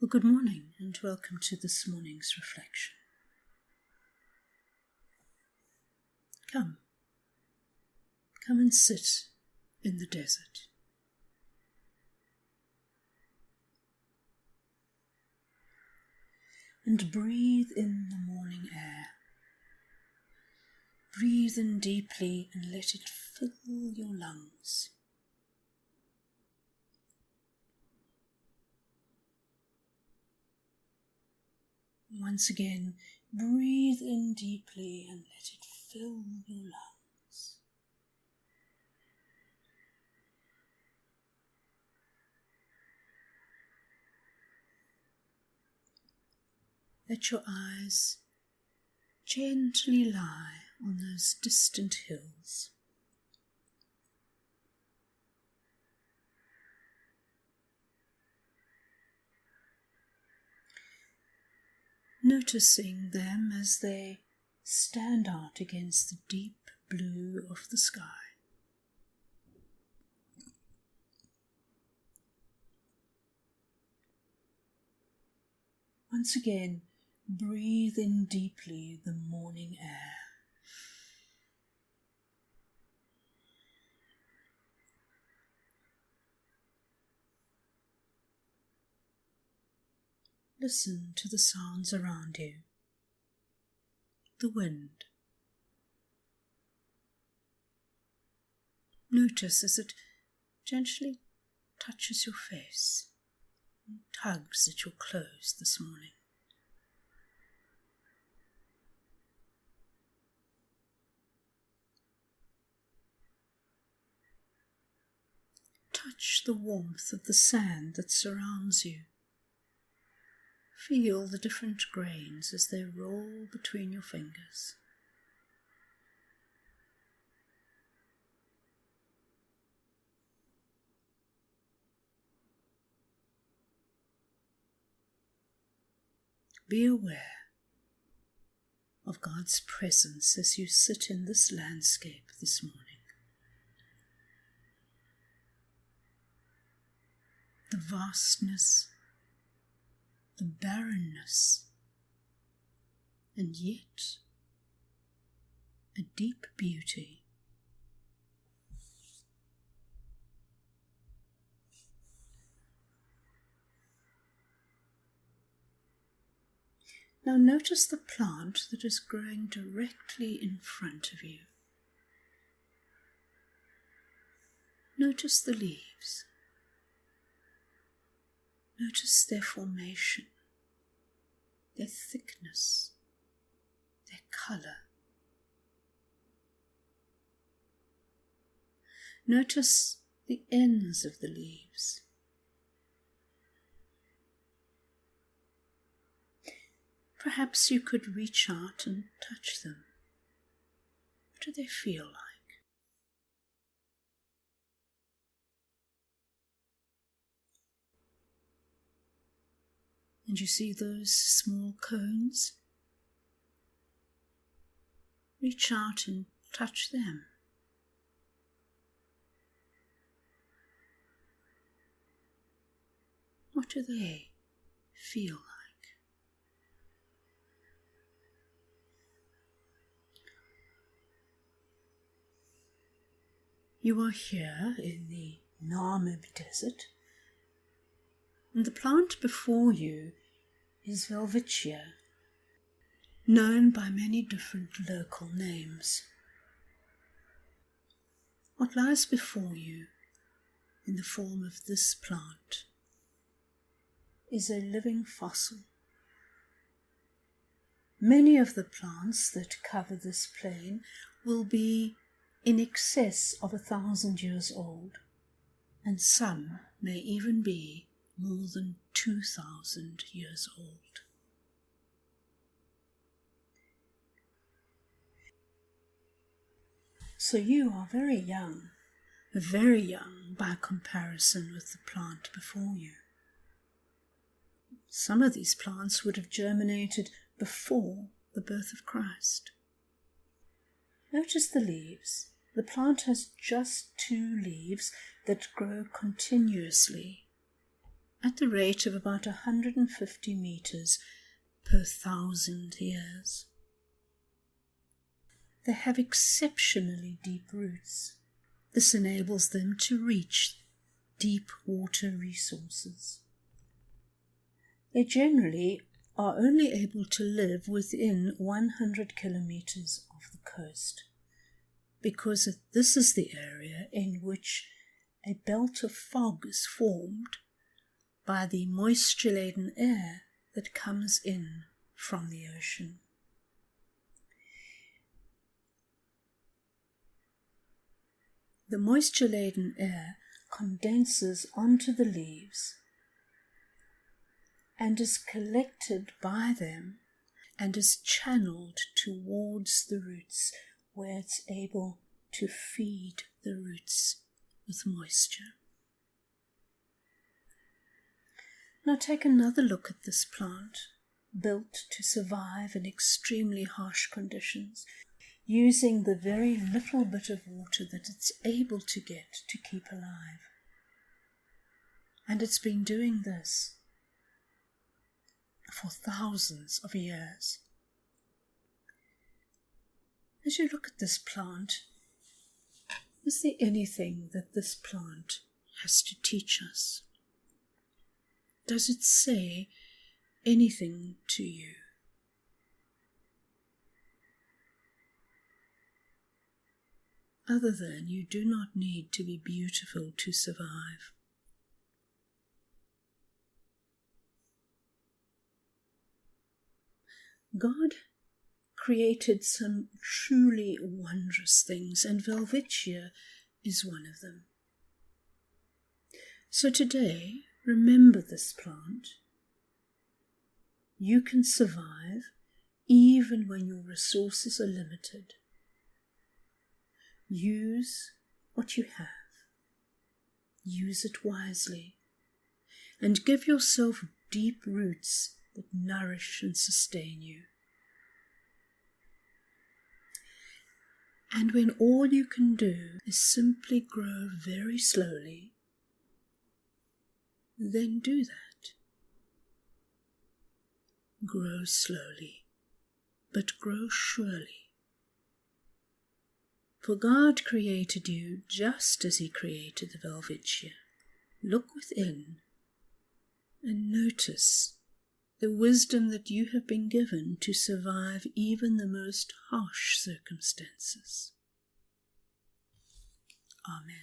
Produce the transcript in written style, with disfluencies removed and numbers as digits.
Well, good morning and welcome to this morning's reflection. Come and sit in the desert. And breathe in the morning air. Breathe in deeply and let it fill your lungs. Once again, breathe in deeply and let it fill your lungs. Let your eyes gently lie on those distant hills. Noticing them as they stand out against the deep blue of the sky. Once again, breathe in deeply the morning air. Listen to the sounds around you. The wind. Notice as it gently touches your face and tugs at your clothes this morning. Touch the warmth of the sand that surrounds you. Feel the different grains as they roll between your fingers. Be aware of God's presence as you sit in this landscape this morning. The vastness, the barrenness, and yet a deep beauty. Now notice the plant that is growing directly in front of you. Notice the leaves. Notice their formation, their thickness, their colour. Notice the ends of the leaves. Perhaps you could reach out and touch them. What do they feel like? And you see those small cones? Reach out and touch them. What do they feel like? You are here in the Namib Desert, and the plant before you is Welwitschia, known by many different local names. What lies before you in the form of this plant is a living fossil. Many of the plants that cover this plain will be in excess of 1,000 years old, and some may even be more than 2,000 years old. So you are very young by comparison with the plant before you. Some of these plants would have germinated before the birth of Christ. Notice the leaves. The plant has just 2 leaves that grow continuously at the rate of about 150 meters per 1,000 years. They have exceptionally deep roots. This enables them to reach deep water resources. They generally are only able to live within 100 kilometers of the coast, because this is the area in which a belt of fog is formed by the moisture-laden air that comes in from the ocean. The moisture-laden air condenses onto the leaves and is collected by them and is channeled towards the roots, where it's able to feed the roots with moisture. Now take another look at this plant, built to survive in extremely harsh conditions, using the very little bit of water that it's able to get to keep alive. And it's been doing this for thousands of years. As you look at this plant, is there anything that this plant has to teach us? Does it say anything to you? Other than you do not need to be beautiful to survive. God created some truly wondrous things, and Welwitschia is one of them. So today, remember this plant. You can survive even when your resources are limited. Use what you have. Use it wisely, and give yourself deep roots that nourish and sustain you. And when all you can do is simply grow very slowly, then do that. Grow slowly, but grow surely. For God created you just as He created the Welwitschia. Look within and notice the wisdom that you have been given to survive even the most harsh circumstances. Amen.